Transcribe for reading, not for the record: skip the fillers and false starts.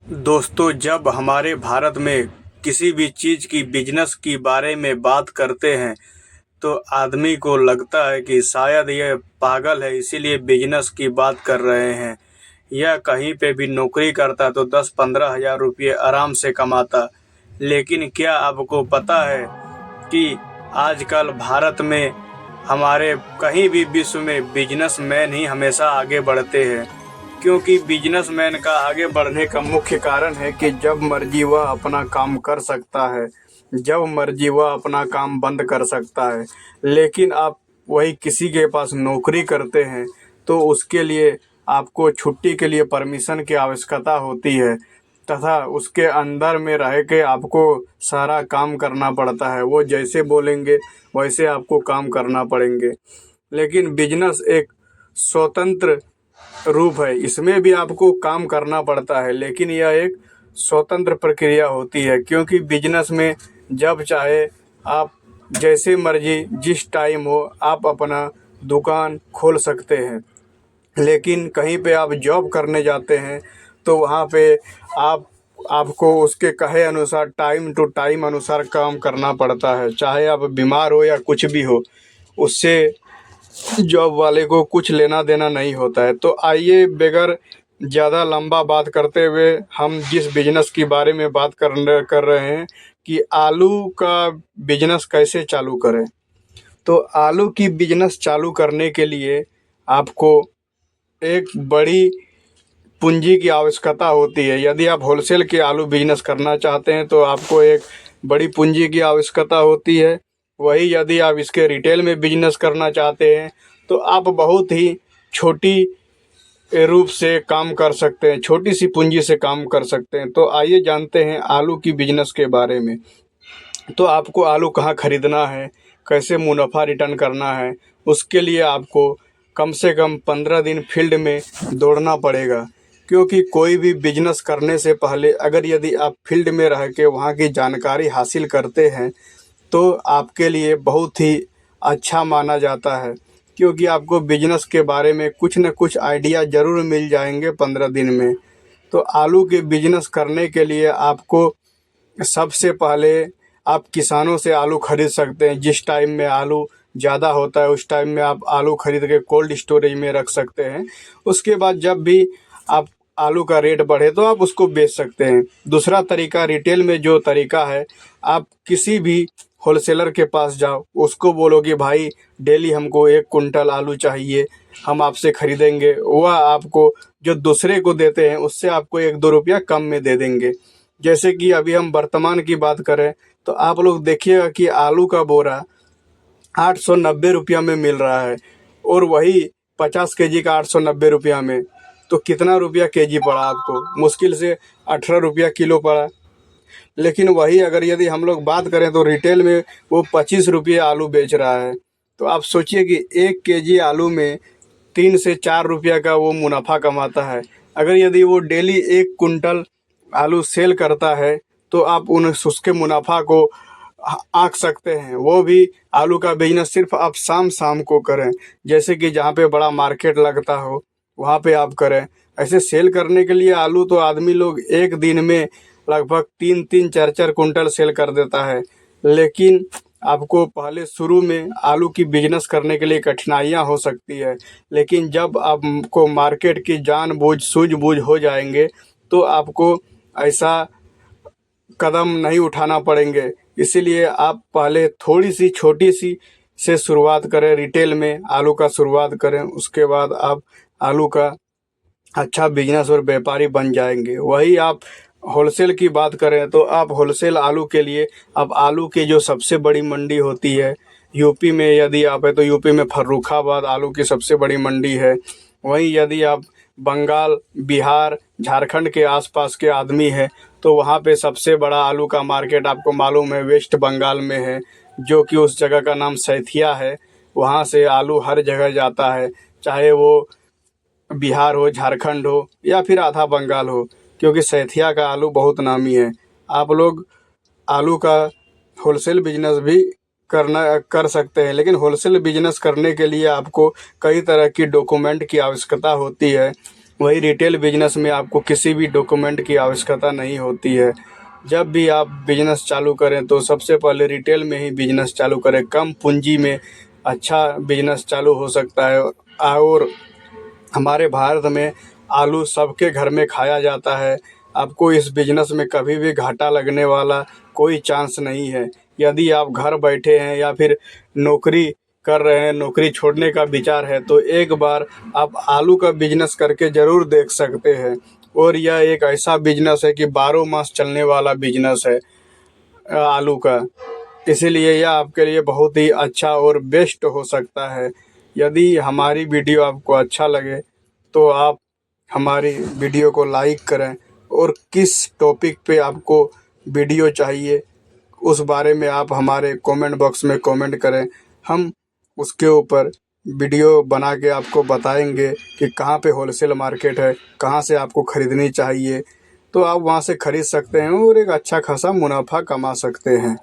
दोस्तों, जब हमारे भारत में किसी भी चीज़ की बिजनेस की बारे में बात करते हैं तो आदमी को लगता है कि शायद यह पागल है, इसीलिए बिजनेस की बात कर रहे हैं। यह कहीं पे भी नौकरी करता तो 10-15 हज़ार रुपये आराम से कमाता। लेकिन क्या आपको पता है कि आजकल भारत में हमारे कहीं भी विश्व में बिजनेसमैन ही हमेशा आगे बढ़ते हैं, क्योंकि बिजनेसमैन का आगे बढ़ने का मुख्य कारण है कि जब मर्जी वह अपना काम कर सकता है, जब मर्जी वह अपना काम बंद कर सकता है। लेकिन आप वही किसी के पास नौकरी करते हैं तो उसके लिए आपको छुट्टी के लिए परमिशन की आवश्यकता होती है, तथा उसके अंदर में रह के आपको सारा काम करना पड़ता है। वो जैसे बोलेंगे वैसे आपको काम करना पड़ेंगे। लेकिन बिजनेस एक स्वतंत्र रूप है, इसमें भी आपको काम करना पड़ता है, लेकिन यह एक स्वतंत्र प्रक्रिया होती है, क्योंकि बिजनेस में जब चाहे आप जैसे मर्जी जिस टाइम हो आप अपना दुकान खोल सकते हैं। लेकिन कहीं पे आप जॉब करने जाते हैं तो वहाँ पे आप आपको उसके कहे अनुसार टाइम टू टाइम अनुसार काम करना पड़ता है, चाहे आप बीमार हो या कुछ भी हो, उससे जॉब वाले को कुछ लेना देना नहीं होता है। तो आइए बगैर ज़्यादा लंबा बात करते हुए हम जिस बिजनेस के बारे में बात कर रहे हैं कि आलू का बिजनेस कैसे चालू करें। तो आलू की बिजनेस चालू करने के लिए आपको एक बड़ी पूंजी की आवश्यकता होती है। यदि आप होलसेल के आलू बिजनेस करना चाहते हैं तो आपको एक बड़ी पूंजी की आवश्यकता होती है। वही यदि आप इसके रिटेल में बिजनेस करना चाहते हैं तो आप बहुत ही छोटी रूप से काम कर सकते हैं, छोटी सी पूंजी से काम कर सकते हैं। तो आइए जानते हैं आलू की बिजनेस के बारे में। तो आपको आलू कहाँ खरीदना है, कैसे मुनाफा रिटर्न करना है, उसके लिए आपको कम से कम 15 दिन फील्ड में दौड़ना पड़ेगा। क्योंकि कोई भी बिजनेस करने से पहले अगर यदि आप फील्ड में रह के वहाँ की जानकारी हासिल करते हैं तो आपके लिए बहुत ही अच्छा माना जाता है, क्योंकि आपको बिजनेस के बारे में कुछ न कुछ आइडिया ज़रूर मिल जाएंगे 15 दिन में। तो आलू के बिजनेस करने के लिए आपको सबसे पहले आप किसानों से आलू खरीद सकते हैं। जिस टाइम में आलू ज़्यादा होता है उस टाइम में आप आलू खरीद के कोल्ड स्टोरेज में रख सकते हैं। उसके बाद जब भी आप आलू का रेट बढ़े तो आप उसको बेच सकते हैं। दूसरा तरीका रिटेल में जो तरीका है, आप किसी भी होलसेलर के पास जाओ, उसको बोलो कि भाई डेली हमको 1 कुंटल आलू चाहिए, हम आपसे खरीदेंगे। वह आपको जो दूसरे को देते हैं उससे आपको 1-2 रुपया कम में दे देंगे। जैसे कि अभी हम वर्तमान की बात करें तो आप लोग देखिएगा कि आलू का बोरा 890 रुपया में मिल रहा है, और वही 50 केजी का 890 रुपया में, तो कितना रुपया केजी पड़ा आपको? मुश्किल से 18 रुपया किलो पड़ा। लेकिन वही अगर यदि हम लोग बात करें तो रिटेल में वो 25 रुपये आलू बेच रहा है। तो आप सोचिए कि 1 केजी आलू में 3 से 4 रुपया का वो मुनाफा कमाता है। अगर यदि वो डेली 1 कुंटल आलू सेल करता है तो आप उन उसके मुनाफा को आंक सकते हैं। वो भी आलू का बिजनेस सिर्फ आप शाम शाम को करें, जैसे कि जहाँ पे बड़ा मार्केट लगता हो वहाँ पे आप करें। ऐसे सेल करने के लिए आलू तो आदमी लोग एक दिन में लगभग 3-3 4-4 कुंटल सेल कर देता है। लेकिन आपको पहले शुरू में आलू की बिजनेस करने के लिए कठिनाइयाँ हो सकती है, लेकिन जब आपको मार्केट की जानबूझ सूझबूझ हो जाएंगे तो आपको ऐसा कदम नहीं उठाना पड़ेंगे। इसीलिए आप पहले थोड़ी सी छोटी सी से शुरुआत करें, रिटेल में आलू का शुरुआत करें, उसके बाद आप आलू का अच्छा बिजनेस और व्यापारी बन जाएंगे। वही आप होलसेल की बात करें तो आप होलसेल आलू के लिए आप आलू की जो सबसे बड़ी मंडी होती है यूपी में, यदि आप है तो यूपी में फर्रुखाबाद आलू की सबसे बड़ी मंडी है। वहीं यदि आप बंगाल, बिहार, झारखंड के आसपास के आदमी हैं तो वहाँ पे सबसे बड़ा आलू का मार्केट आपको मालूम है वेस्ट बंगाल में है, जो कि उस जगह का नाम सैथिया है। वहाँ से आलू हर जगह जाता है, चाहे वो बिहार हो, झारखंड हो या फिर आधा बंगाल हो, क्योंकि सैथिया का आलू बहुत नामी है। आप लोग आलू का होलसेल बिजनेस भी कर सकते हैं, लेकिन होलसेल बिजनेस करने के लिए आपको कई तरह की डॉक्यूमेंट की आवश्यकता होती है। वही रिटेल बिजनेस में आपको किसी भी डॉक्यूमेंट की आवश्यकता नहीं होती है। जब भी आप बिजनेस चालू करें तो सबसे पहले रिटेल में ही बिजनेस चालू करें। कम पूंजी में अच्छा बिजनेस चालू हो सकता है। और हमारे भारत में आलू सबके घर में खाया जाता है। आपको इस बिजनेस में कभी भी घाटा लगने वाला कोई चांस नहीं है। यदि आप घर बैठे हैं या फिर नौकरी कर रहे हैं, नौकरी छोड़ने का विचार है, तो एक बार आप आलू का बिजनेस करके ज़रूर देख सकते हैं। और यह एक ऐसा बिजनेस है कि 12 मास चलने वाला बिजनेस है आलू का। इसीलिए यह आपके लिए बहुत ही अच्छा और बेस्ट हो सकता है। यदि हमारी वीडियो आपको अच्छा लगे तो आप हमारी वीडियो को लाइक करें और किस टॉपिक पे आपको वीडियो चाहिए उस बारे में आप हमारे कमेंट बॉक्स में कमेंट करें। हम उसके ऊपर वीडियो बना के आपको बताएंगे कि कहाँ पे होलसेल मार्केट है, कहाँ से आपको ख़रीदनी चाहिए, तो आप वहाँ से ख़रीद सकते हैं और एक अच्छा खासा मुनाफा कमा सकते हैं।